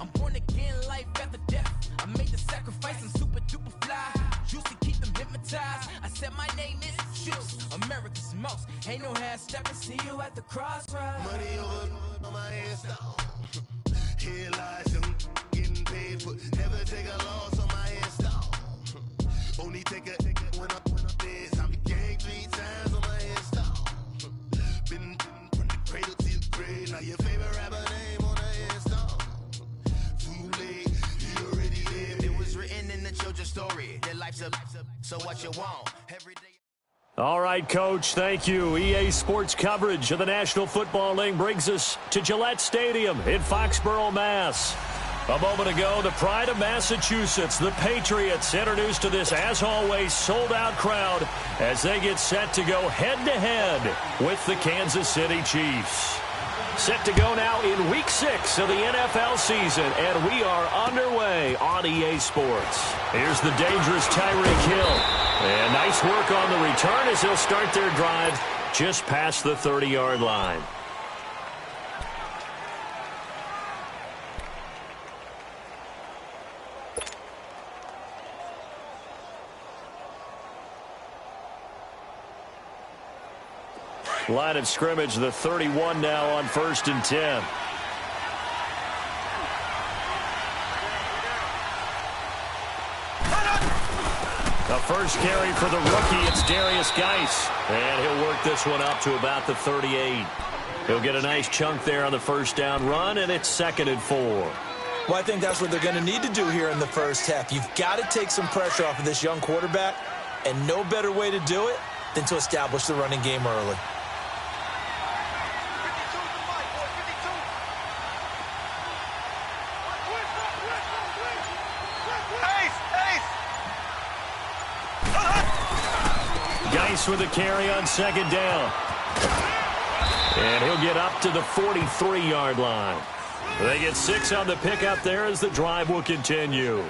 I'm born again, life after death. I made the sacrifice, I'm super duper fly. Juicy, keep them hypnotized. I said my name is Juice, America's most. Ain't no half stepping, see you at the crossroads. Money over on my headstone. Here lies him getting paid for. Never take a loss on my headstone. Only take a when I'm dead. I'm gang 3 times on my headstone. Been from the cradle to the grave. Now your favorite rapper name on the headstone. Too late, he already lived. It was written in the children's story. Their life's a so what you want every day. All right, Coach, thank you. EA Sports coverage of the National Football League brings us to Gillette Stadium in Foxborough, Mass. A moment ago, the pride of Massachusetts, the Patriots, introduced to this, as always, sold-out crowd as they get set to go head-to-head with the Kansas City Chiefs. Set to go now in Week 6 of the NFL season, and we are underway on EA Sports. Here's the dangerous Tyreek Hill. And nice work on the return as they'll start their drive just past the 30-yard line. Line of scrimmage, the 31 now on 1st and 10. The first carry for the rookie, it's Darius Geis. And he'll work this one up to about the 38. He'll get a nice chunk there on the first down run, and it's 2nd and 4. Well, I think that's what they're going to need to do here in the first half. You've got to take some pressure off of this young quarterback, and no better way to do it than to establish the running game early. Geis with a carry on 2nd down. And he'll get up to the 43-yard line. They get 6 on the pickup there as the drive will continue.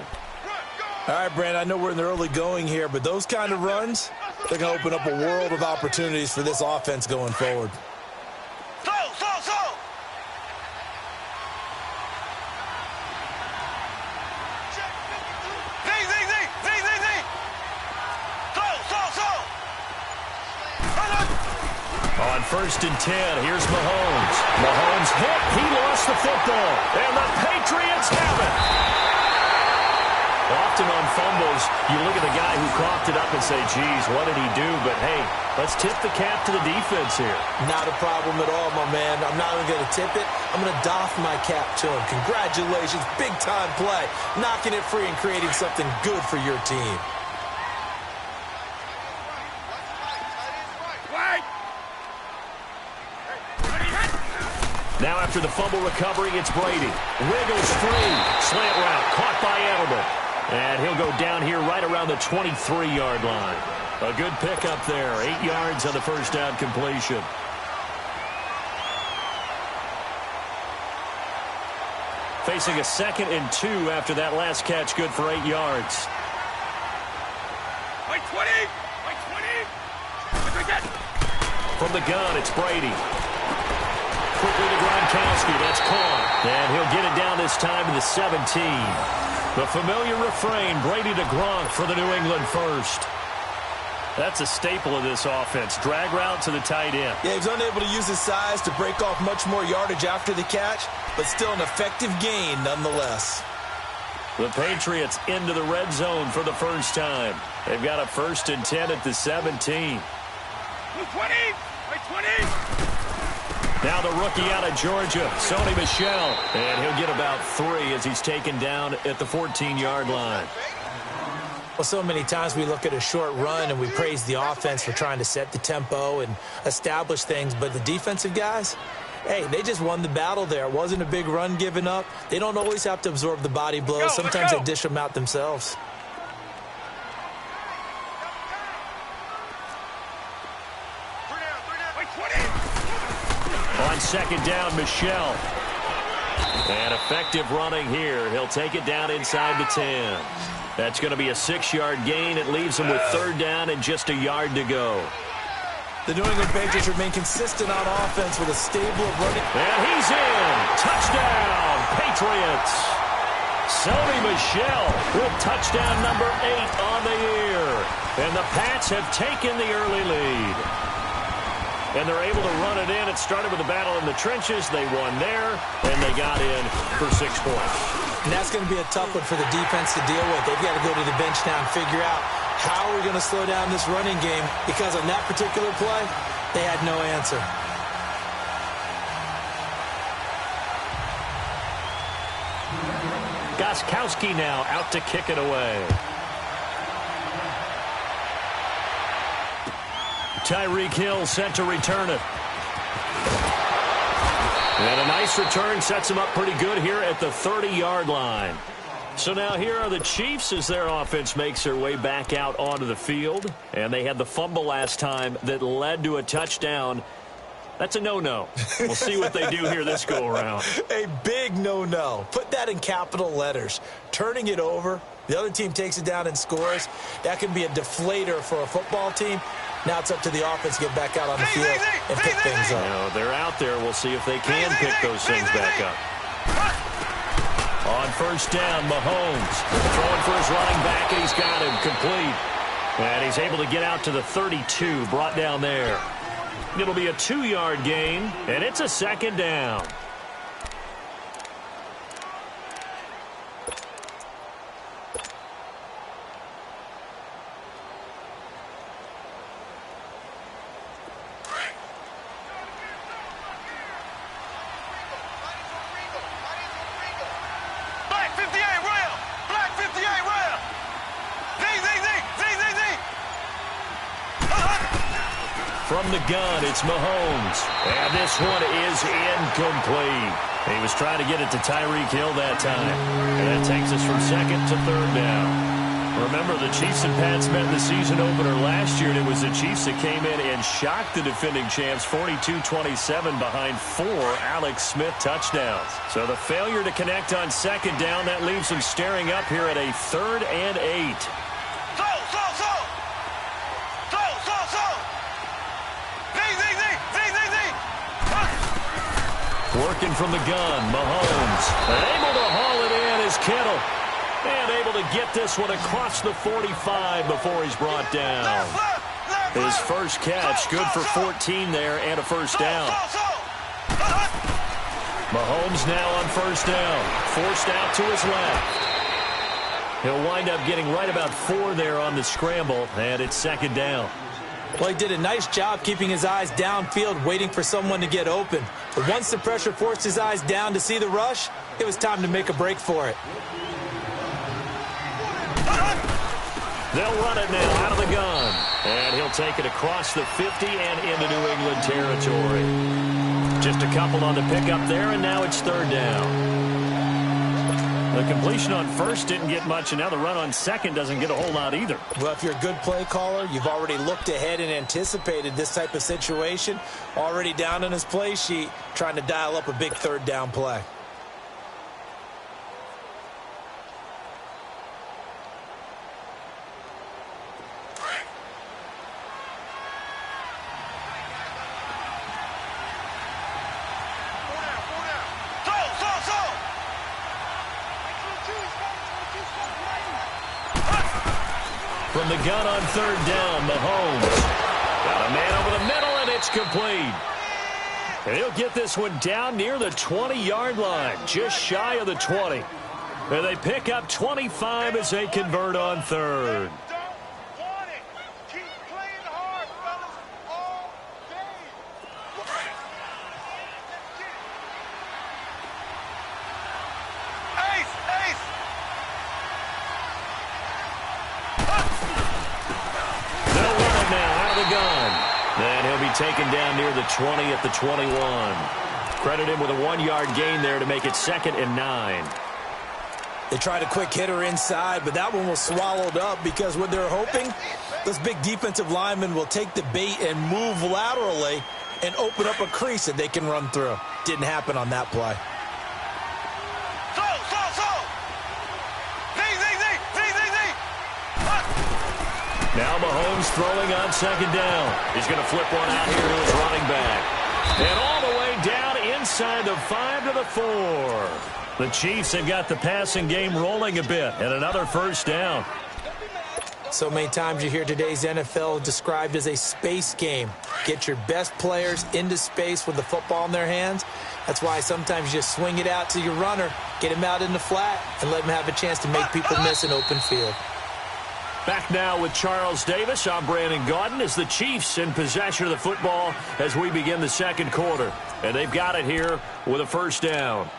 All right, Brandon, I know we're in the early going here, but those kind of runs, they're going to open up a world of opportunities for this offense going forward. On 1st and 10, here's Mahomes. Mahomes hit. He lost the football. And the Patriots have it. Often on fumbles, you look at the guy who coughed it up and say, geez, what did he do? But, hey, let's tip the cap to the defense here. Not a problem at all, my man. I'm not even going to tip it. I'm going to doff my cap to him. Congratulations. Big-time play. Knocking it free and creating something good for your team. Now after the fumble recovery, it's Brady. Wiggles free. Slant route caught by Edelman. And he'll go down here right around the 23-yard line. A good pickup there. 8 yards on the first down completion. Facing a 2nd and 2 after that last catch. Good for 8 yards. By 20! By 20! From the gun, it's Brady. Quickly to Gronkowski. That's caught. And he'll get it down this time to the 17. The familiar refrain, Brady to Gronk for the New England first. That's a staple of this offense. Drag route to the tight end. Yeah, he's unable to use his size to break off much more yardage after the catch, but still an effective gain nonetheless. The Patriots into the red zone for the first time. They've got a 1st and 10 at the 17. 20! By 20! Now the rookie out of Georgia, Sony Michel. And he'll get about 3 as he's taken down at the 14-yard line. Well, so many times we look at a short run and we praise the offense for trying to set the tempo and establish things. But the defensive guys, hey, they just won the battle there. It wasn't a big run given up. They don't always have to absorb the body blows. Sometimes they dish them out themselves. On 2nd down, Michel. And effective running here. He'll take it down inside the 10. That's going to be a 6-yard gain. It leaves him with 3rd down and just a yard to go. The New England Patriots remain consistent on offense with a stable of running. And he's in. Touchdown, Patriots. Sony Michel with touchdown number 8 on the year. And the Pats have taken the early lead. And they're able to run it in. It started with a battle in the trenches. They won there, and they got in for 6 points. And that's going to be a tough one for the defense to deal with. They've got to go to the bench now and figure out how are we going to slow down this running game, because on that particular play, they had no answer. Gostkowski now out to kick it away. Tyreek Hill set to return it. And a nice return sets him up pretty good here at the 30-yard line. So now here are the Chiefs as their offense makes their way back out onto the field. And they had the fumble last time that led to a touchdown. That's a no-no. We'll see what they do here this go-around. A big no-no. Put that in capital letters. Turning it over, the other team takes it down and scores. That can be a deflator for a football team. Now it's up to the offense to get back out on the field and pick things up. You know, they're out there. We'll see if they can pick those things back up. On first down, Mahomes throwing for his running back, and he's got him complete. And he's able to get out to the 32, brought down there. It'll be a 2-yard gain, and it's a second down. From the gun, it's Mahomes. And this one is incomplete. He was trying to get it to Tyreek Hill that time. And that takes us from second to third down. Remember, the Chiefs and Pats met in the season opener last year, and it was the Chiefs that came in and shocked the defending champs 42-27 behind 4 Alex Smith touchdowns. So the failure to connect on second down, that leaves them staring up here at a 3rd and 8. Working from the gun, Mahomes. Able to haul it in is Kittle. And able to get this one across the 45 before he's brought down. His first catch, good for 14 there and a first down. Mahomes now on first down. Forced out to his left. He'll wind up getting right about 4 there on the scramble, and it's second down. Well, he did a nice job keeping his eyes downfield, waiting for someone to get open. But once the pressure forced his eyes down to see the rush, it was time to make a break for it. They'll run it now out of the gun. And he'll take it across the 50 and into New England territory. Just a couple on the pickup there, and now it's third down. The completion on first didn't get much, and now the run on second doesn't get a whole lot either. Well, if you're a good play caller, you've already looked ahead and anticipated this type of situation. Already down on his play sheet, trying to dial up a big third down play. From the gun on third down, Mahomes. Got a man over the middle, and it's complete. And he'll get this one down near the 20-yard line, just shy of the 20. And they pick up 25 as they convert on third. Taken down near the 20 at the 21. Credit him with a 1-yard gain there to make it 2nd and 9. They tried a quick hitter inside, but that one was swallowed up because what they're hoping, this big defensive lineman will take the bait and move laterally and open up a crease that they can run through. Didn't happen on that play. Now Mahomes throwing on second down. He's going to flip one out here to his running back. And all the way down inside the 5 to the 4. The Chiefs have got the passing game rolling a bit, and another first down. So many times you hear today's NFL described as a space game. Get your best players into space with the football in their hands. That's why sometimes you just swing it out to your runner, get him out in the flat, and let him have a chance to make people miss an open field. Back now with Charles Davis. I'm Brandon Gaudin as the Chiefs in possession of the football as we begin the second quarter. And they've got it here with a first down.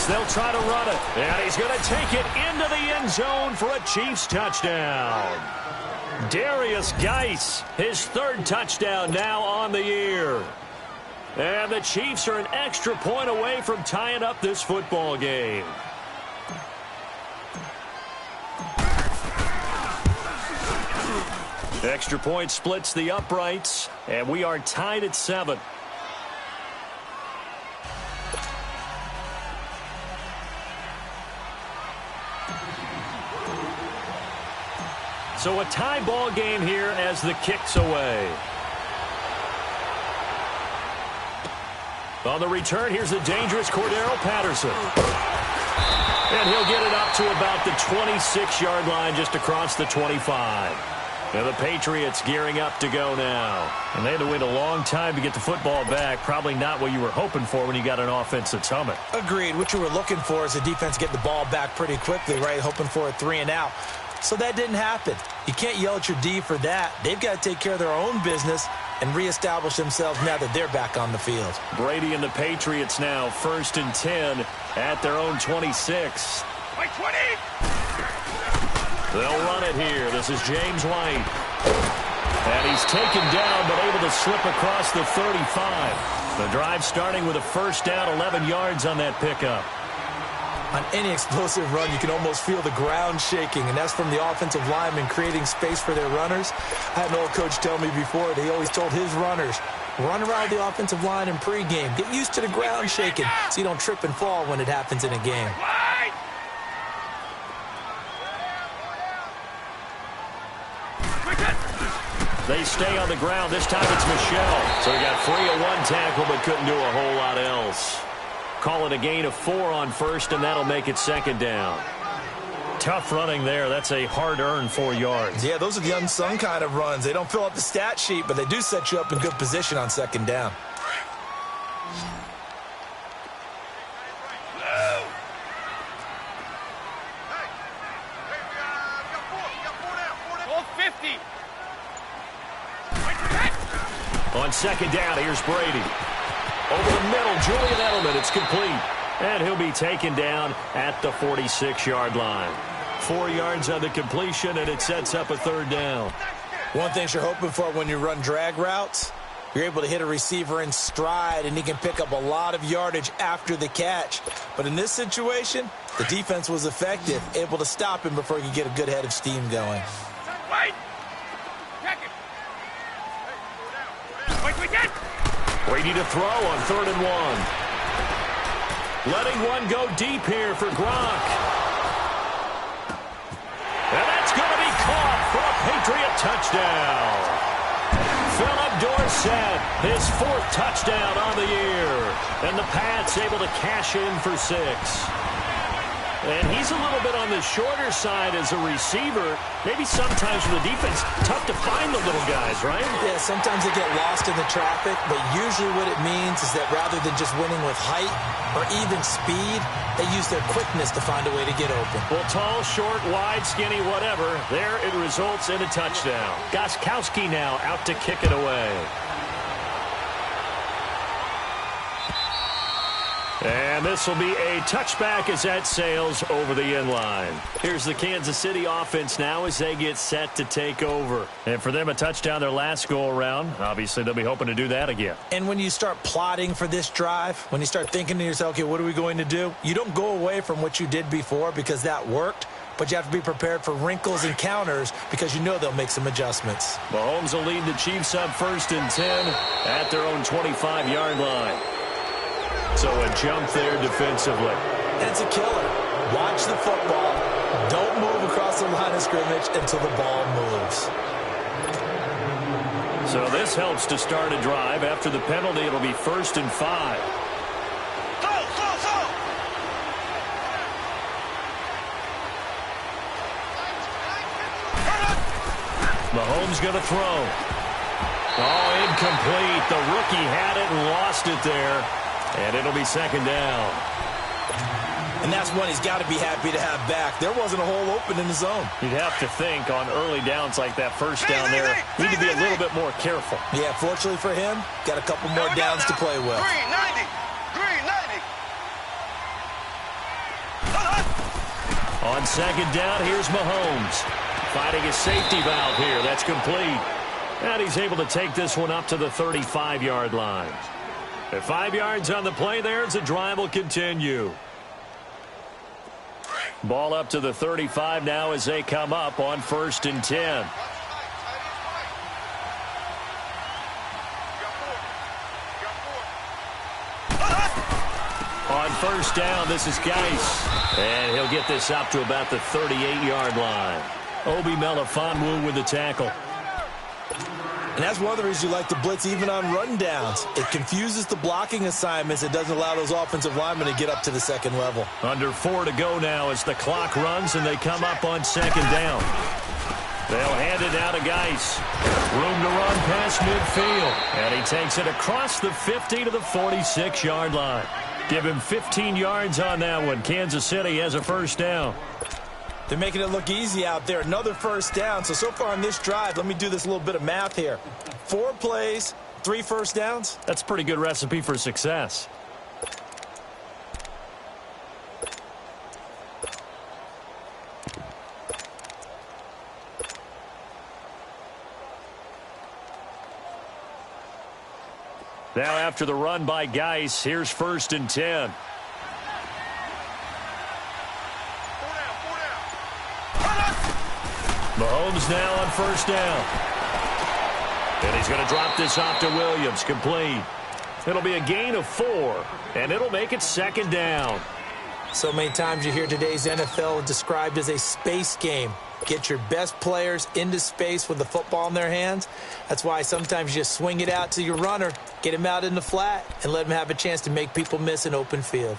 They'll try to run it, and he's going to take it into the end zone for a Chiefs touchdown. Darius Geis, his third touchdown now on the year. And the Chiefs are an extra point away from tying up this football game. Extra point splits the uprights, and we are tied at 7. So a tie ball game here as the kick's away. On the return, here's the dangerous Cordero Patterson. And he'll get it up to about the 26-yard line, just across the 25. And the Patriots gearing up to go now. And they had to wait a long time to get the football back. Probably not what you were hoping for when you got an offense that's humming. Agreed. What you were looking for is the defense get the ball back pretty quickly, right? Hoping for a 3-and-out. So that didn't happen. You can't yell at your D for that. They've got to take care of their own business and reestablish themselves now that they're back on the field. Brady and the Patriots now 1st and 10 at their own 26. By 20! They'll run it here. This is James White. And he's taken down but able to slip across the 35. The drive starting with a first down, 11 yards on that pickup. On any explosive run, you can almost feel the ground shaking, and that's from the offensive linemen creating space for their runners. I had an old coach tell me before, he always told his runners, run around the offensive line in pregame. Get used to the ground shaking so you don't trip and fall when it happens in a game. They stay on the ground. This time it's Michel. So he got free of one tackle but couldn't do a whole lot else. Call it a gain of 4 on first, and that'll make it 2nd down. Tough running there. That's a hard-earned 4 yards. Yeah, those are the unsung kind of runs. They don't fill up the stat sheet, but they do set you up in good position on 2nd down. On 2nd down, here's Brady. Over the middle, Julian Edelman, it's complete. And he'll be taken down at the 46-yard line. 4 yards on the completion, and it sets up a 3rd down. One thing you're hoping for when you run drag routes, you're able to hit a receiver in stride, and he can pick up a lot of yardage after the catch. But in this situation, the defense was effective, able to stop him before he could get a good head of steam going. Wait! Check it! Wait! Brady to throw on 3rd and 1. Letting one go deep here for Gronk. And that's going to be caught for a Patriot touchdown. Philip Dorsett, his 4th touchdown on the year. And the Pats able to cash in for 6. And he's a little bit on the shorter side as a receiver. Maybe sometimes for the defense, tough to find the little guys, right? Yeah, sometimes they get lost in the traffic, but usually what it means is that rather than just winning with height or even speed, they use their quickness to find a way to get open. Well, tall, short, wide, skinny, whatever, there it results in a touchdown. Gostkowski now out to kick it away. And this will be a touchback as that sails over the end line. Here's the Kansas City offense now as they get set to take over. And for them, a touchdown their last go-around. Obviously, they'll be hoping to do that again. And when you start plotting for this drive, when you start thinking to yourself, okay, what are we going to do? You don't go away from what you did before because that worked. but you have to be prepared for wrinkles and counters because you know they'll make some adjustments. Mahomes will lead the Chiefs up 1st and 10 at their own 25-yard line. So a jump there defensively. And it's a killer. Watch the football. Don't move across the line of scrimmage until the ball moves. So this helps to start a drive. After the penalty, it'll be 1st and 5. Mahomes going to throw. Oh, incomplete. The rookie had it and lost it there. And it'll be 2nd down. And that's one he's got to be happy to have back. There wasn't a hole open in the zone. You'd have to think on early downs like that first down there, need to be a little bit more careful. Yeah, fortunately for him, got a couple more downs to play with. Green 90. Green 90. On 2nd down, here's Mahomes. Finding a safety valve here. That's complete. And he's able to take this one up to the 35-yard line. At 5 yards on the play there as the drive will continue. Ball up to the 35 now as they come up on 1st and 10. On 1st down, this is Geis. And he'll get this up to about the 38-yard line. Obi Melifonwu with the tackle. And that's one of the reasons you like to blitz even on rundowns. It confuses the blocking assignments. It doesn't allow those offensive linemen to get up to the 2nd level. Under 4 to go now as the clock runs and they come up on 2nd down. They'll hand it down to Geis. Room to run past midfield. And he takes it across the 50 to the 46-yard line. Give him 15 yards on that one. Kansas City has a 1st down. They're making it look easy out there. Another 1st down. So far on this drive, let me do this little bit of math here. 4 plays, 3 1st downs. That's a pretty good recipe for success. Now after the run by Geis, here's 1st and 10. Mahomes now on 1st down. And he's going to drop this off to Williams. Complete. It'll be a gain of 4, and it'll make it 2nd down. So many times you hear today's NFL described as a space game. Get your best players into space with the football in their hands. That's why sometimes you just swing it out to your runner, get him out in the flat, and let him have a chance to make people miss an open field.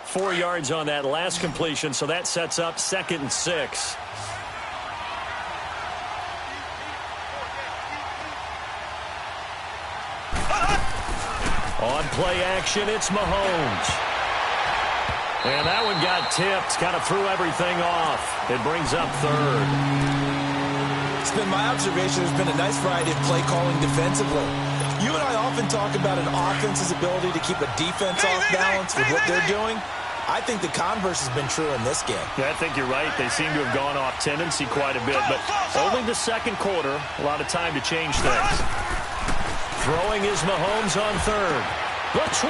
4 yards on that last completion, so that sets up 2nd and 6. On play action, it's Mahomes. And that one got tipped, kind of threw everything off. It brings up 3rd. It's been my observation there's been a nice variety of play calling defensively. You and I often talk about an offense's ability to keep a defense off balance with what they're doing. I think the converse has been true in this game. Yeah, I think you're right. They seem to have gone off tendency quite a bit, but only the 2nd quarter, a lot of time to change things. Throwing is Mahomes on 3rd. The 20.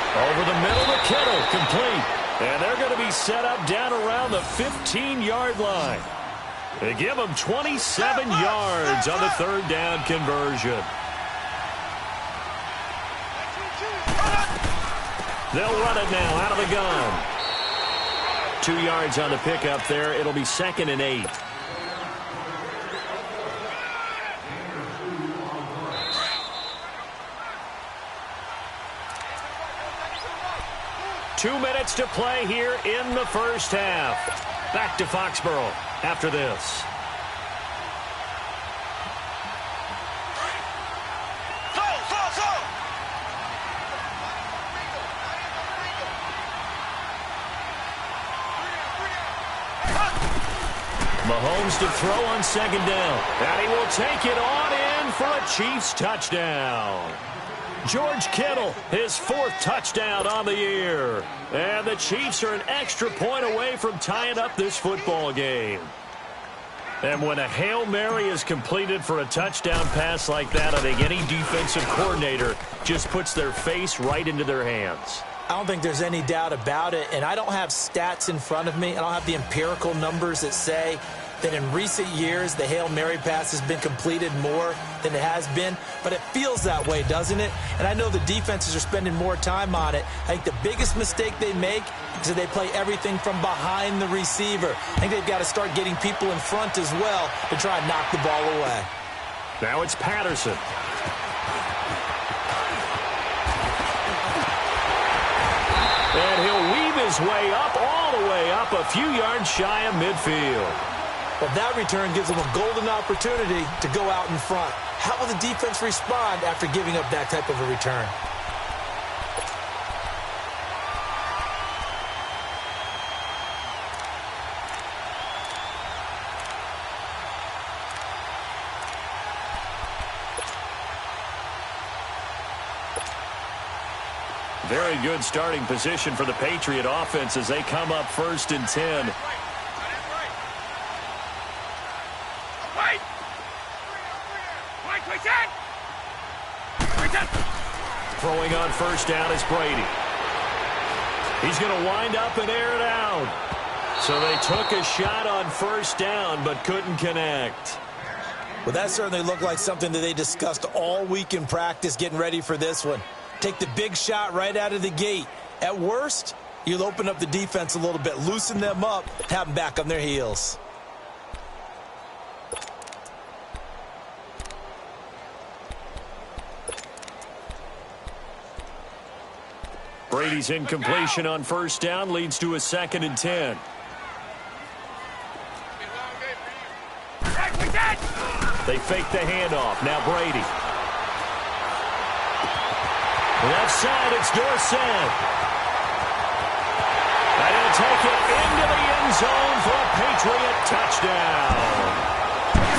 Over the middle to Kittle, complete. And they're going to be set up down around the 15-yard line. They give them 27 yards on the 3rd down conversion. They'll run it now out of the gun. 2 yards on the pickup there. It'll be 2nd and 8. Two minutes to play here in the 1st half. Back to Foxborough after this. Mahomes to throw on 2nd down. And he will take it on in for a Chiefs touchdown. George Kittle, his 4th touchdown on the year. And the Chiefs are an extra point away from tying up this football game. And when a Hail Mary is completed for a touchdown pass like that, I think any defensive coordinator just puts their face right into their hands. I don't think there's any doubt about it, and I don't have stats in front of me. I don't have the empirical numbers that say that in recent years the Hail Mary pass has been completed more than it has been, but it feels that way, doesn't it? And I know the defenses are spending more time on it. I think the biggest mistake they make is that they play everything from behind the receiver. I think they've got to start getting people in front as well to try and knock the ball away. Now it's Patterson. And he'll weave his way up, all the way up, a few yards shy of midfield. Well, that return gives them a golden opportunity to go out in front. How will the defense respond after giving up that type of a return? Very good starting position for the Patriot offense as they come up 1st and 10. Throwing on 1st down is Brady. He's going to wind up and air it out. So they took a shot on 1st down but couldn't connect. Well, that certainly looked like something that they discussed all week in practice getting ready for this one. Take the big shot right out of the gate. At worst, you'll open up the defense a little bit, loosen them up, have them back on their heels. Brady's incompletion on 1st down leads to a 2nd and 10. They fake the handoff. Now Brady. Left side, it's Dorsett. And he'll take it into the end zone for a Patriot touchdown.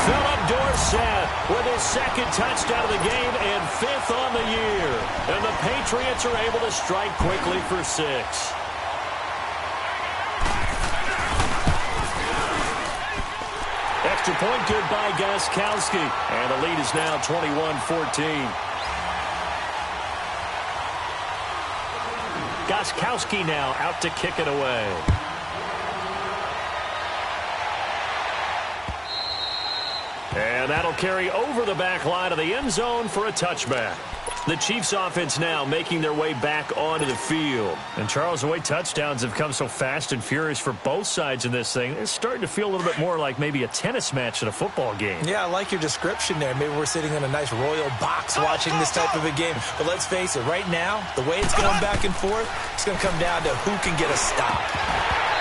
Philip Dorsett with his 2nd touchdown of the game and 5th on the year. And the Patriots are able to strike quickly for 6. Extra point good by Gostkowski. And the lead is now 21-14. Gostkowski now out to kick it away. And that'll carry over the back line of the end zone for a touchback. The Chiefs offense now making their way back onto the field. And Charles, the way touchdowns have come so fast and furious for both sides in this thing, it's starting to feel a little bit more like maybe a tennis match at a football game. Yeah, I like your description there. Maybe we're sitting in a nice royal box watching this type of a game. But let's face it, right now, the way it's going back and forth, it's going to come down to who can get a stop.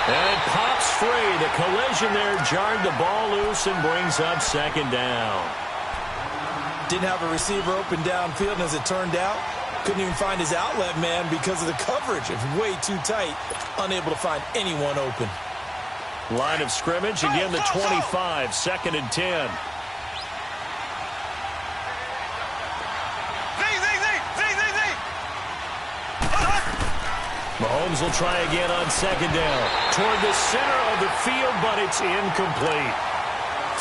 And it pops free. The collision there jarred the ball loose and brings up 2nd down. Didn't have a receiver open downfield, and as it turned out, couldn't even find his outlet man because of the coverage. It's way too tight, unable to find anyone open. Line of scrimmage, again the 25, 2nd and 10. Mahomes will try again on 2nd down. Toward the center of the field, but it's incomplete.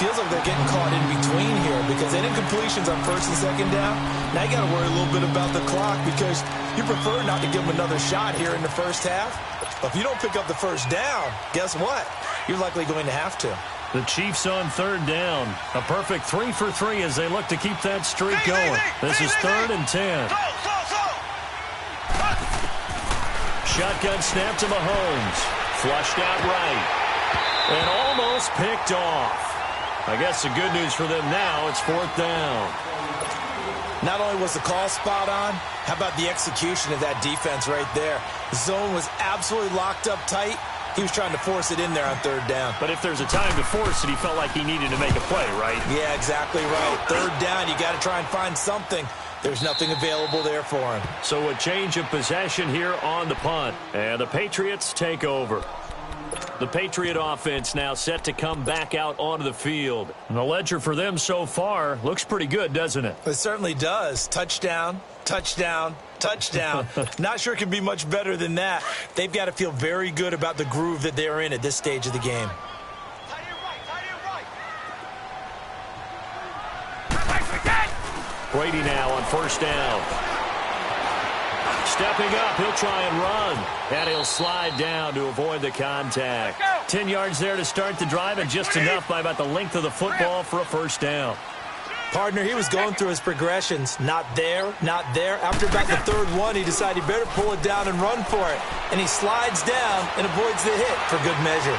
Feels like they're getting caught in between here because they didn't incompletions on 1st and 2nd down. Now you got to worry a little bit about the clock because you prefer not to give them another shot here in the 1st half. But if you don't pick up the 1st down, guess what? You're likely going to have to. The Chiefs on 3rd down. A perfect 3 for 3 as they look to keep that streak going. This is 3rd and 10. Shotgun snap to Mahomes. Flushed out right. And almost picked off. I guess the good news for them now, it's 4th down. Not only was the call spot on, how about the execution of that defense right there? The zone was absolutely locked up tight. He was trying to force it in there on 3rd down. But if there's a time to force it, he felt like he needed to make a play, right? Yeah, exactly right. 3rd down, you got to try and find something. There's nothing available there for him. So a change of possession here on the punt. And the Patriots take over. The Patriot offense now set to come back out onto the field. And the ledger for them so far looks pretty good, doesn't it? It certainly does. Touchdown, touchdown, touchdown. Not sure it can be much better than that. They've got to feel very good about the groove that they're in at this stage of the game. Brady now on 1st down. Stepping up, he'll try and run. And he'll slide down to avoid the contact. 10 yards there to start the drive, and just enough by about the length of the football for a first down. Partner, he was going through his progressions. Not there, not there. After about the third one, he decided he better pull it down and run for it. And he slides down and avoids the hit for good measure.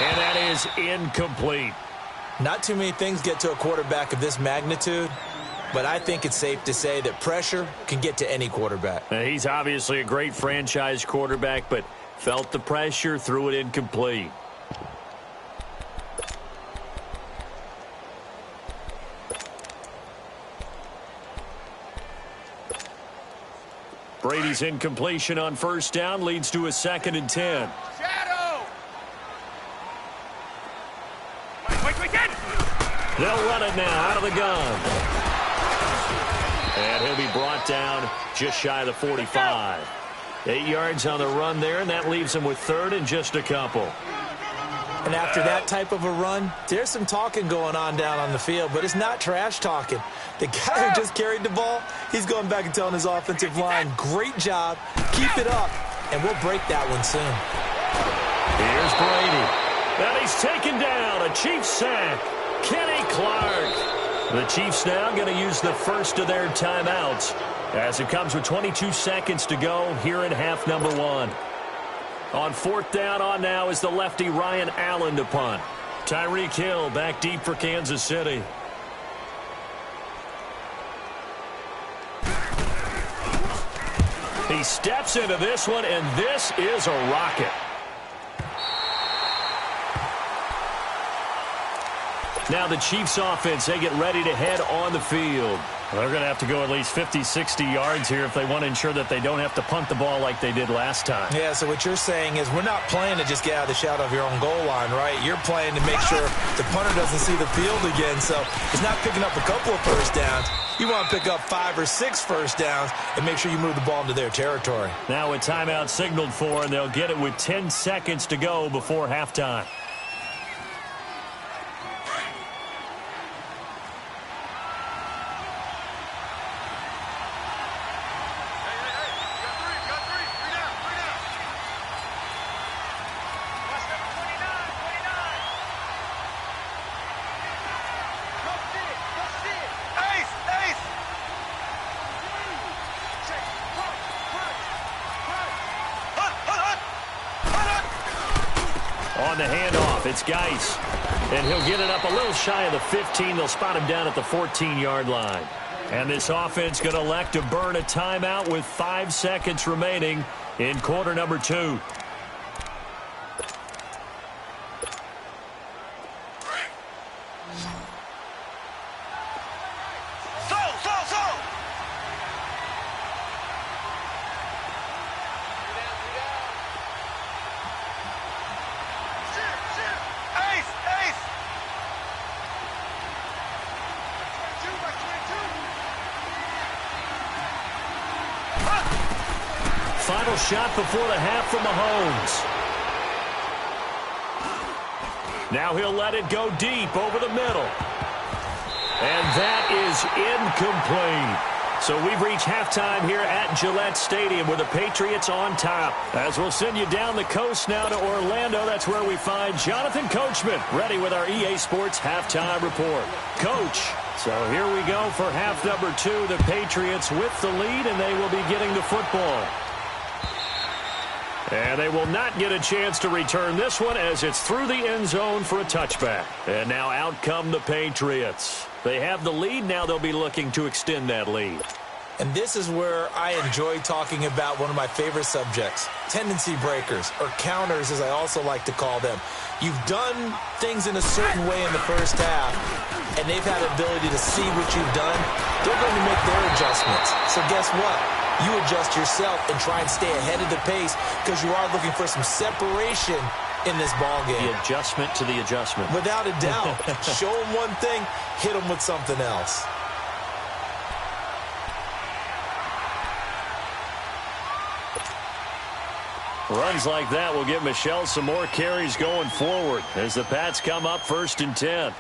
And that is incomplete. Not too many things get to a quarterback of this magnitude, but I think it's safe to say that pressure can get to any quarterback. He's obviously a great franchise quarterback, but felt the pressure, threw it incomplete. Brady's incompletion on first down leads to a 2nd and 10. Shadow! They'll run it now out of the gun. And he'll be brought down just shy of the 45. 8 yards on the run there, and that leaves him with 3rd and just a couple. And after that type of a run, there's some talking going on down on the field, but it's not trash talking. The guy who just carried the ball, he's going back and telling his offensive line, great job, keep it up, and we'll break that one soon. Here's Brady. And he's taken down. A Chiefs sack. Kenny Clark. The Chiefs now going to use the first of their timeouts as it comes with 22 seconds to go here in half number 1. On 4th down on now is the lefty Ryan Allen to punt. Tyreek Hill back deep for Kansas City. He steps into this one, and this is a rocket. Now the Chiefs offense, they get ready to head on the field. They're going to have to go at least 50, 60 yards here if they want to ensure that they don't have to punt the ball like they did last time. Yeah, so what you're saying is we're not playing to just get out of the shadow of your own goal line, right? You're playing to make sure the punter doesn't see the field again. So it's not picking up a couple of first downs. You want to pick up 5 or 6 first downs and make sure you move the ball into their territory. Now a timeout signaled for, and they'll get it with 10 seconds to go before halftime. On the handoff, it's Geis. And he'll get it up a little shy of the 15. They'll spot him down at the 14-yard line. And this offense going to elect to burn a timeout with 5 seconds remaining in quarter number 2. Final shot before the half from Mahomes. Now he'll let it go deep over the middle. And that is incomplete. So we've reached halftime here at Gillette Stadium with the Patriots on top. As we'll send you down the coast now to Orlando, that's where we find Jonathan Coachman ready with our EA Sports halftime report. Coach, so here we go for half number 2. The Patriots with the lead, and they will be getting the football. And they will not get a chance to return this one as it's through the end zone for a touchback. And now out come the Patriots. They have the lead. Now they'll be looking to extend that lead. And this is where I enjoy talking about one of my favorite subjects, tendency breakers, or counters as I also like to call them. You've done things in a certain way in the first half, and they've had the ability to see what you've done. They're going to make their adjustments. So guess what? You adjust yourself and try and stay ahead of the pace because you are looking for some separation in this ball game. The adjustment to the adjustment. Without a doubt. Show them one thing, hit them with something else. Runs like that will give Michelle some more carries going forward as the Pats come up 1st and 10.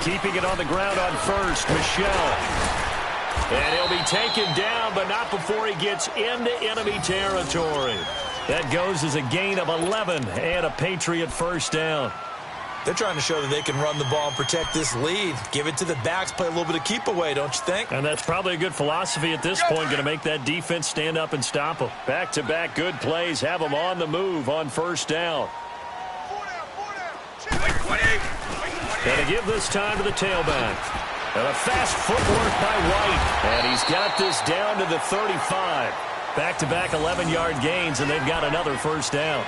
keeping it on the ground on first, Michelle. And he'll be taken down, but not before he gets into enemy territory. That goes as a gain of 11 and a Patriot first down. They're trying to show that they can run the ball and protect this lead. Give it to the backs, play a little bit of keep away, don't you think? And that's probably a good philosophy at this point, going to make that defense stand up and stop them. Back-to-back good plays, have them on the move on first down. And to give this time to the tailback. And a fast footwork by White. And he's got this down to the 35. Back-to-back 11-yard gains, and they've got another first down.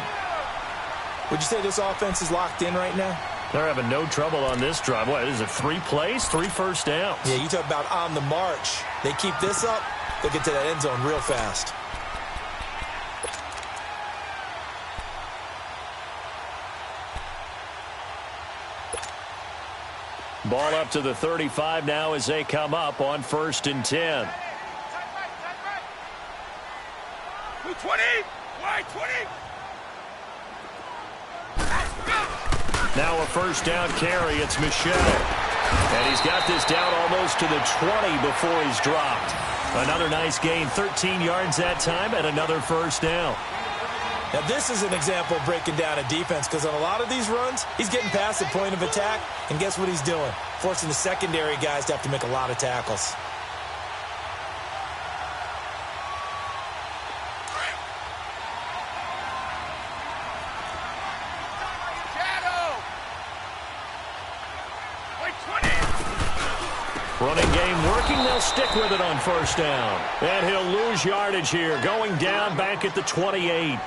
Would you say this offense is locked in right now? They're having no trouble on this drive. What, is it 3 plays, 3 first downs? Yeah, you talk about on the march. They keep this up, they'll get to that end zone real fast. Ball up to the 35 now as they come up on 1st and 10. 20! Wide 20! Now a first down carry. It's Michelle. And he's got this down almost to the 20 before he's dropped. Another nice gain, 13 yards that time, and another first down. Now this is an example of breaking down a defense, because on a lot of these runs, he's getting past the point of attack, and guess what he's doing? Forcing the secondary guys to have to make a lot of tackles. Running game working. They'll stick with it on first down. And he'll lose yardage here, going down back at the 28.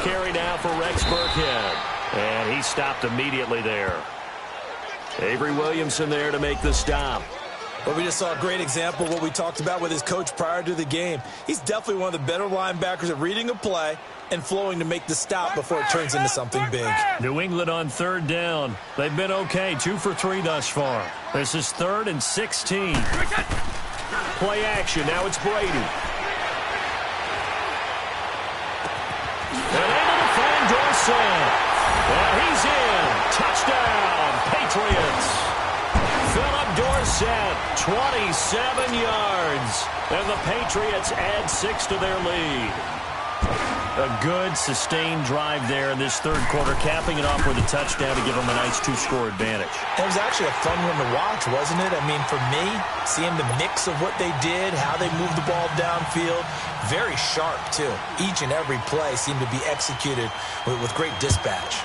Carry now for Rex Burkhead. And he stopped immediately there. Avery Williamson there to make the stop. But we just saw a great example of what we talked about with his coach prior to the game. He's definitely one of the better linebackers at reading a play and flowing to make the stop before it turns into something big. New England on 3rd down. They've been okay, 2 for 3 thus far. This is 3rd and 16. Play action. Now it's Brady. And able to find Dorsett. And he's in. Touchdown, Patriots. Philip Dorsett, 27 yards. And the Patriots add 6 to their lead. A good, sustained drive there in this 3rd quarter, capping it off with a touchdown to give them a nice 2-score advantage. It was actually a fun one to watch, wasn't it? I mean, for me, seeing the mix of what they did, how they moved the ball downfield, very sharp, too. Each and every play seemed to be executed with great dispatch.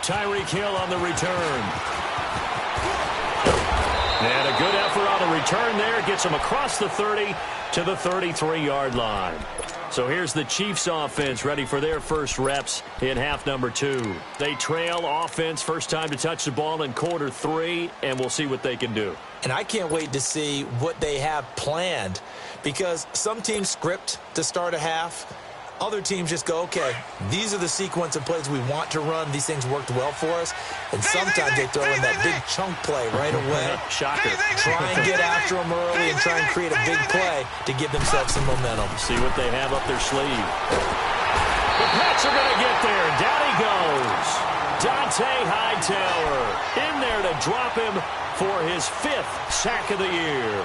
Tyreek Hill on the return. And a good effort on the return there. Gets him across the 30 to the 33-yard line. So here's the Chiefs offense ready for their first reps in half number 2. They trail offense, first time to touch the ball in quarter 3, and we'll see what they can do. And I can't wait to see what they have planned, because some teams script to start a half. Other teams just go, okay, these are the sequence of plays we want to run. These things worked well for us. And sometimes they throw in that big chunk play right away. Shocker. Try and get after them early and try and create a big play to give themselves some momentum. See what they have up their sleeve. The Pats are going to get there. Down he goes. Dante Hightower in there to drop him for his 5th sack of the year.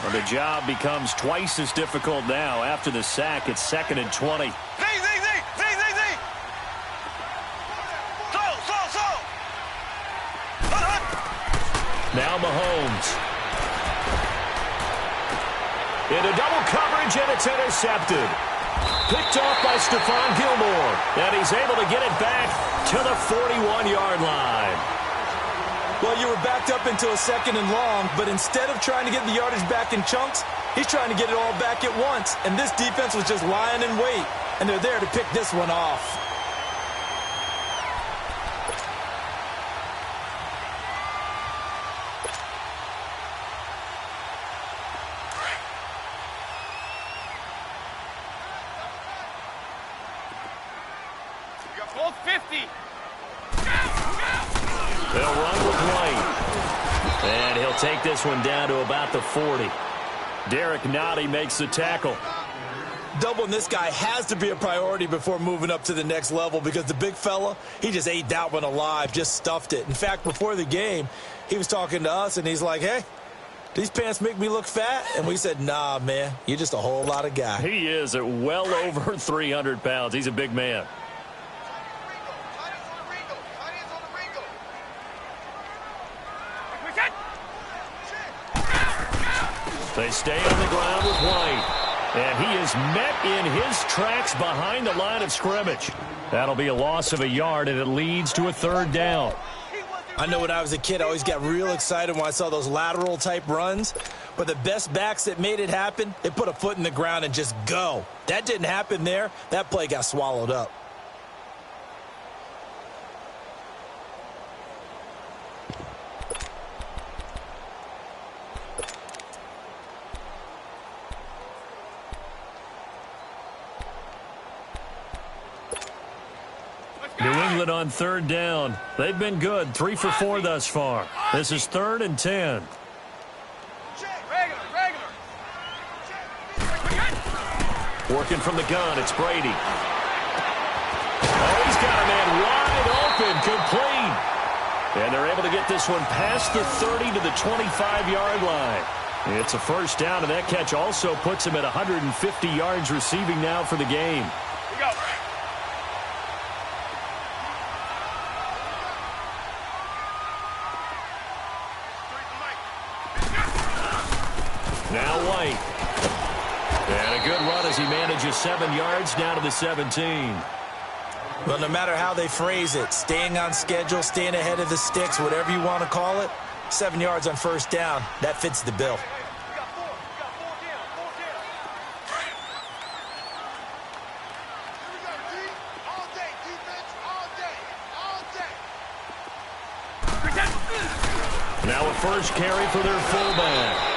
Well, the job becomes twice as difficult now. After the sack, it's 2nd and 20. Now Mahomes. Into double coverage, and it's intercepted. Picked off by Stephon Gilmore. And he's able to get it back to the 41-yard line. Well, you were backed up into a 2nd and long, but instead of trying to get the yardage back in chunks, he's trying to get it all back at once. And this defense was just lying in wait, and they're there to pick this one off. Both 50. They'll run with White. And he'll take this one down to about the 40. Derek Nottie makes the tackle. Doubling this guy has to be a priority before moving up to the next level because the big fella, he just ate that one alive, just stuffed it. In fact, before the game, he was talking to us, and he's like, hey, these pants make me look fat? And we said, nah, man, you're just a whole lot of guy. He is at well over 300 pounds. He's a big man. They stay on the ground with White. And he is met in his tracks behind the line of scrimmage. That'll be a loss of a yard, and it leads to a 3rd down. I know when I was a kid, I always got real excited when I saw those lateral-type runs. But the best backs that made it happen, they put a foot in the ground and just go. That didn't happen there. That play got swallowed up. New England on 3rd down. They've been good, 3 for 4 thus far. This is 3rd and 10. Working from the gun, it's Brady. Oh, he's got a man wide open, complete. And they're able to get this one past the 30 to the 25-yard line. It's a 1st down, and that catch also puts him at 150 yards receiving now for the game. Here we go. Now White. And a good run as he manages 7 yards down to the 17. Well, no matter how they phrase it, staying on schedule, staying ahead of the sticks, whatever you want to call it, 7 yards on 1st down, that fits the bill. Now a 1st carry for their fullback.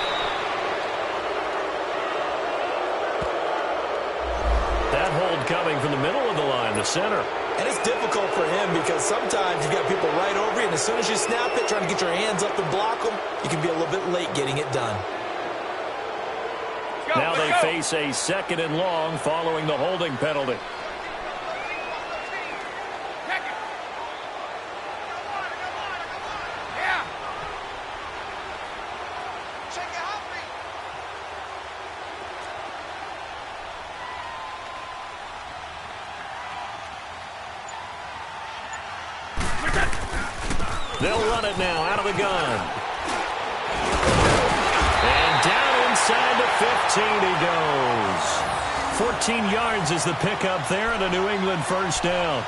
That hold coming from the middle of the line, the center. And it's difficult for him because sometimes you've got people right over you, and as soon as you snap it, trying to get your hands up to block them, you can be a little bit late getting it done. Now they face a 2nd and long following the holding penalty. They'll run it now out of the gun. And down inside the 15 he goes. 14 yards is the pickup there and a New England 1st down.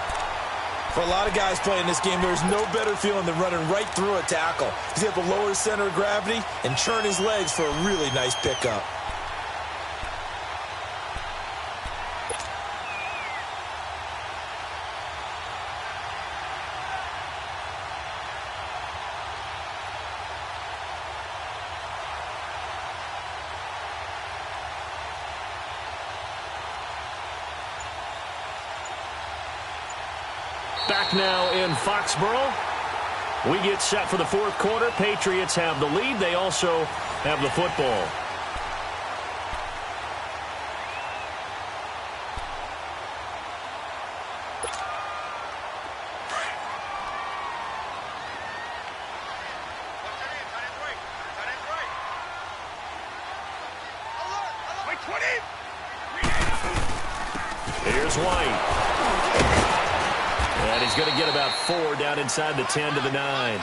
For a lot of guys playing this game, there's no better feeling than running right through a tackle. He's able to lower his center of gravity and churn his legs for a really nice pickup. Back now in Foxborough. We get set for the 4th quarter. Patriots have the lead. They also have the football. Here's White. And he's going to get about 4 down inside the 10 to the 9.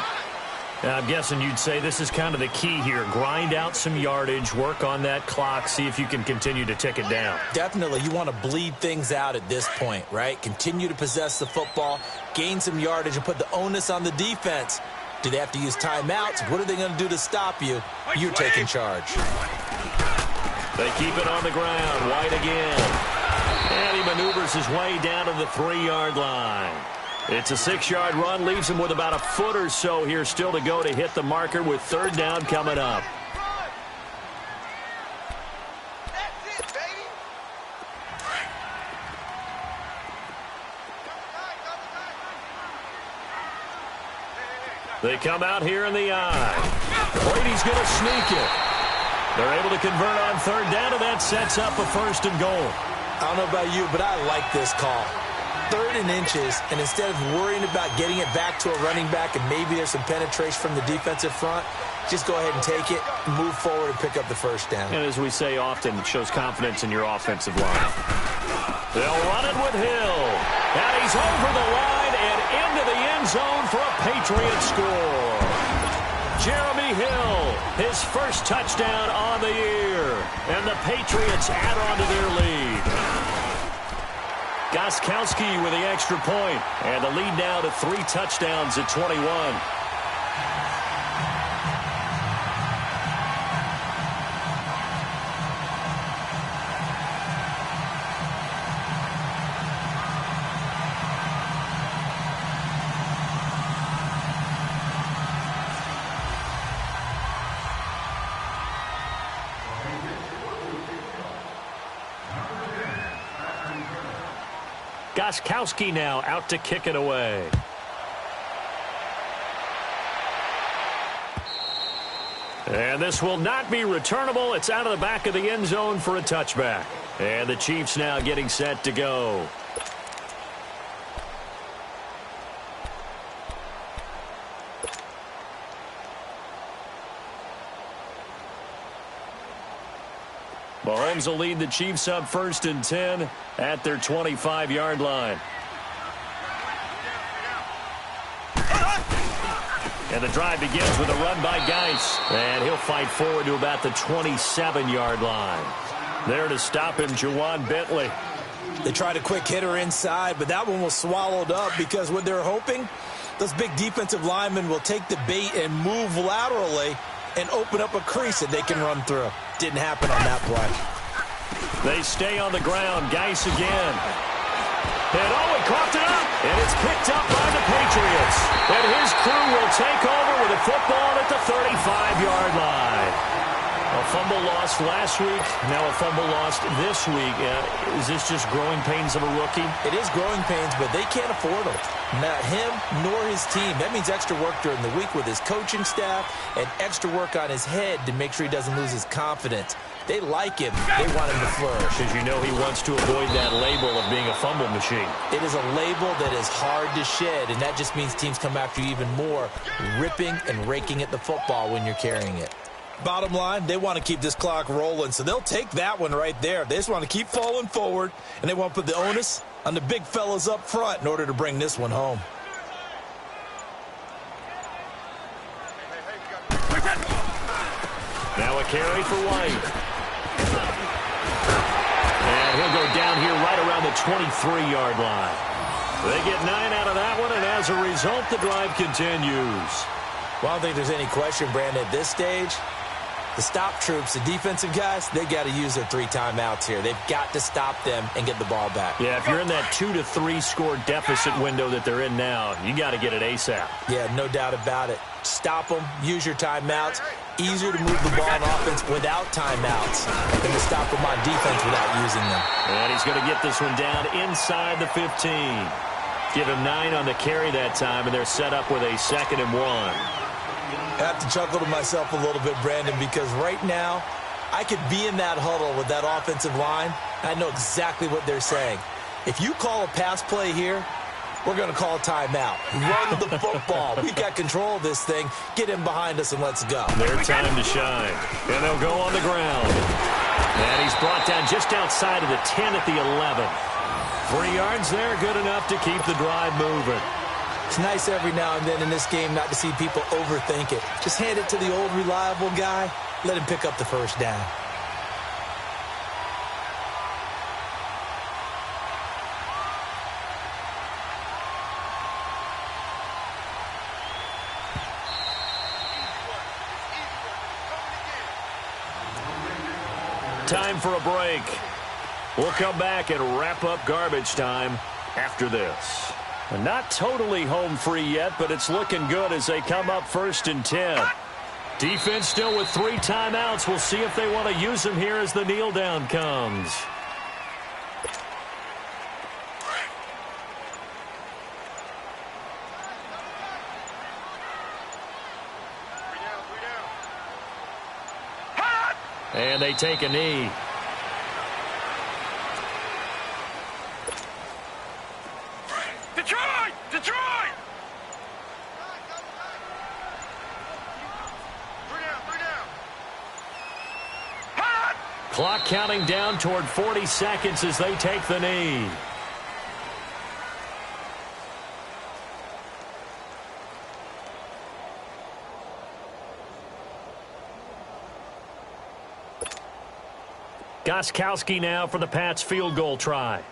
Now, I'm guessing you'd say this is kind of the key here. Grind out some yardage, work on that clock, see if you can continue to tick it down. Definitely. You want to bleed things out at this point, right? Continue to possess the football, gain some yardage, and put the onus on the defense Do they have to use timeouts? What are they going to do to stop you? You're taking charge. They keep it on the ground. White again. And he maneuvers his way down to the 3-yard line. It's a 6-yard run. Leaves him with about a foot or so here still to go to hit the marker with 3rd down coming up. That's it, baby. They come out here in the eye. Brady's going to sneak it. They're able to convert on 3rd down, and that sets up a 1st and goal. I don't know about you, but I like this call. 3rd and inches, and instead of worrying about getting it back to a running back and maybe there's some penetration from the defensive front, just go ahead and take it, move forward, and pick up the 1st down. And as we say often, it shows confidence in your offensive line. They'll run it with Hill. And he's over the line and into the end zone for a Patriot score. Jeremy Hill, his 1st touchdown on the year. And the Patriots add on to their lead. Gostkowski with the extra point. And the lead now to 3 touchdowns at 21. Gostkowski now out to kick it away. And this will not be returnable. It's out of the back of the end zone for a touchback. And the Chiefs now getting set to go. Mahomes will lead the Chiefs up 1st and 10 at their 25-yard line. And the drive begins with a run by Geis. And he'll fight forward to about the 27-yard line. There to stop him, Juwan Bentley. They tried a quick hitter inside, but that one was swallowed up because what they're hoping, those big defensive linemen will take the bait and move laterally and open up a crease that they can run through. Didn't happen on that play. They stay on the ground. Geis again. And he coughed it up. And it's picked up by the Patriots. And his crew will take over with a football at the 35-yard line. A fumble lost last week. Now a fumble lost this week. Is this just growing pains of a rookie? It is growing pains, but they can't afford them. Not him nor his team. That means extra work during the week with his coaching staff and extra work on his head to make sure he doesn't lose his confidence. They like him. They want him to flourish. Because you know he wants to avoid that label of being a fumble machine. It is a label that is hard to shed, and that just means teams come after you even more, ripping and raking at the football when you're carrying it. Bottom line, they want to keep this clock rolling, so they'll take that one right there. They just want to keep falling forward, and they want to put the onus on the big fellas up front in order to bring this one home. Now a carry for White. And he'll go down here right around the 23-yard line. They get 9 out of that one, and as a result, the drive continues. Well, I don't think there's any question, Brandon, at this stage. The stop troops, the defensive guys, they got to use their 3 timeouts here. They've got to stop them and get the ball back. Yeah, if you're in that 2 to 3 score deficit window that they're in now, you got to get it ASAP. Yeah, no doubt about it. Stop them, use your timeouts. Easier to move the ball on offense without timeouts than to stop them on defense without using them. And he's going to get this one down inside the 15. Give him 9 on the carry that time, and they're set up with a 2nd and 1. I have to chuckle to myself a little bit, Brandon, because right now I could be in that huddle with that offensive line. I know exactly what they're saying. If you call a pass play here, we're going to call a timeout. Run the football. We've got control of this thing. Get him behind us and let's go. Their time to shine. And they'll go on the ground. And he's brought down just outside of the 10 at the 11. 3 yards there, good enough to keep the drive moving. It's nice every now and then in this game not to see people overthink it. Just hand it to the old reliable guy. Let him pick up the 1st down. Time for a break. We'll come back and wrap up garbage time after this. Not totally home free yet, but it's looking good as they come up 1st and 10. Defense still with 3 timeouts. We'll see if they want to use them here as the kneel down comes. And they take a knee. Detroit! Detroit! Three down. Hot! Clock counting down toward 40 seconds as they take the knee. Gostkowski now for the Pats field goal try.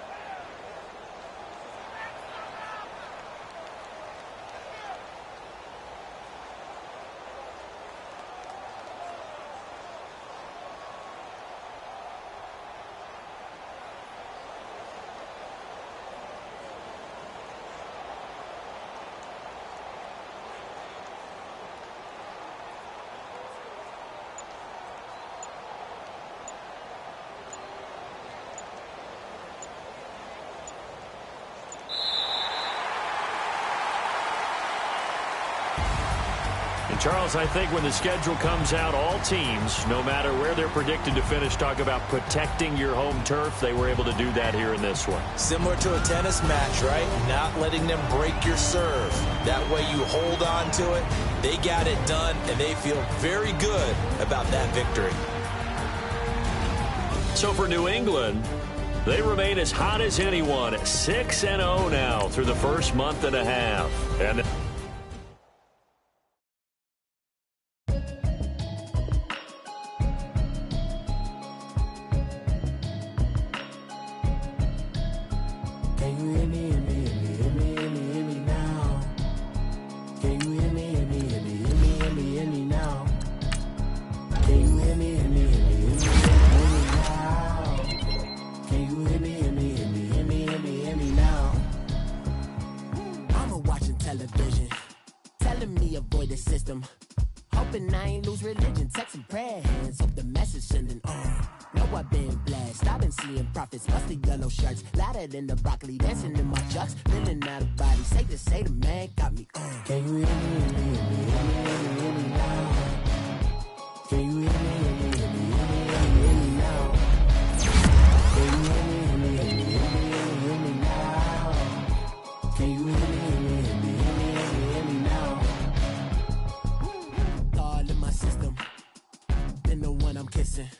Charles, I think when the schedule comes out, all teams, no matter where they're predicted to finish, talk about protecting your home turf. They were able to do that here in this one. Similar to a tennis match, right? Not letting them break your serve. That way you hold on to it. They got it done, and they feel very good about that victory. So for New England, they remain as hot as anyone at 6-0 now through the first month and a half. And in the broccoli, dancing in my chucks, feeling out of body. Safe to say the man got me on. Can you hear me, hear me, hear me now? Can you hear me, hear me, hear me, hear me now? Can you hear me, hear me, hear me, hear me now? Can you hear me, hear me, hear me, hear me now? All in my system, been the one I'm kissing.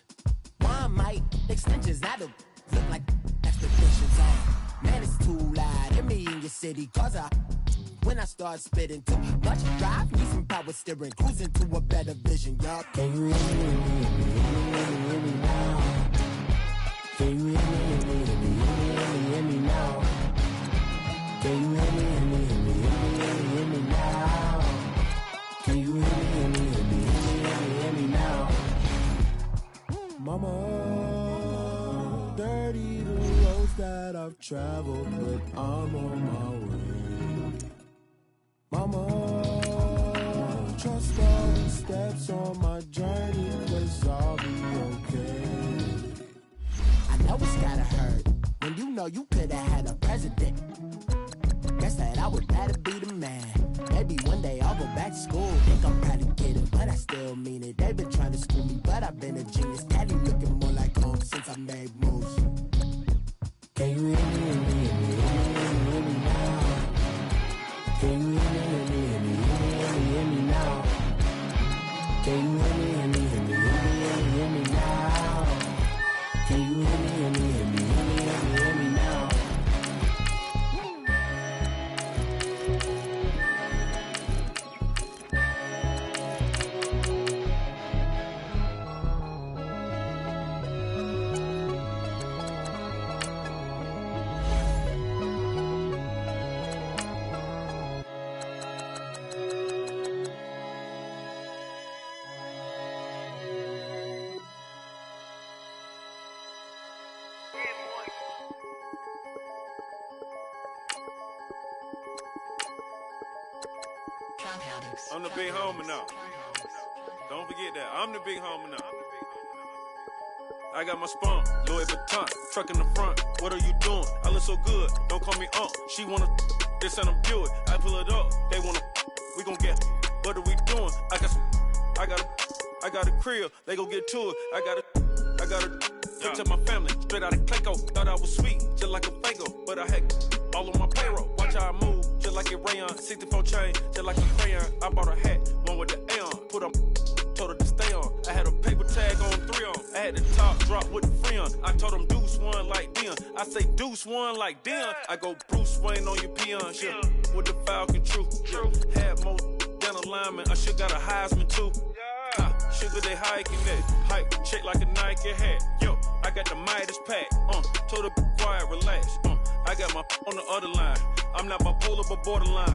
One might extensions out of look like expectations on. Man, it's too loud. Hear me in your city, cause when I start spitting too much drive, need some power steering, cruising to a better vision, y'all. Can you hear me, hear me now? Can you hear me, hear me now? Can you hear me, hear me now? Can you hear me, hear me now? Mama, dirty the roads that I've traveled, but I'm on my way. Mama, trust all the steps on my journey, 'cause I'll be okay. I know it's gotta hurt when you know you could've had a president. Guess that I would rather be the man. Maybe one day I'll go back to school. Think I'm probably kidding, but I still mean it. They've been trying to school me, but I've been a genius. Daddy looking more like home since I made moves. Can you hear me, hear me, hear me now? Can you hear me, hear me now? Can you hear me, hear me, hear me now? Can you hear me, hear me, hear me now? I'm the big homie now. Don't forget that. I'm the big homie now. I got my spawn, Louis Vuitton, truck in the front. What are you doing? I look so good. Don't call me She wanna this and I'm Buick. I pull it up. They wanna. We gon' get. What are we doing? I got a crib. They gon' get to it. I got a. To my family, straight out of Clayco. Thought I was sweet, just like a Fago. But I had all on my payroll. Watch how I move, just like a rayon. 64 chain, just like a crayon. I bought a hat, one with the A on. Put on, told her to stay on. I had a paper tag on 3 on. I had the top drop with the free on. I told them Deuce one like Dion. I say Deuce one like Dion. I go Bruce Wayne on your peon. Yeah. With the Falcon true. Yeah. Had more than a lineman. I should got a Heisman too. Sugar, they hiking that. Hike, shake like a Nike hat. Yo, I got the Midas pack. Told her quiet, relax. I got my on the other line. I'm not bipolar, but borderline.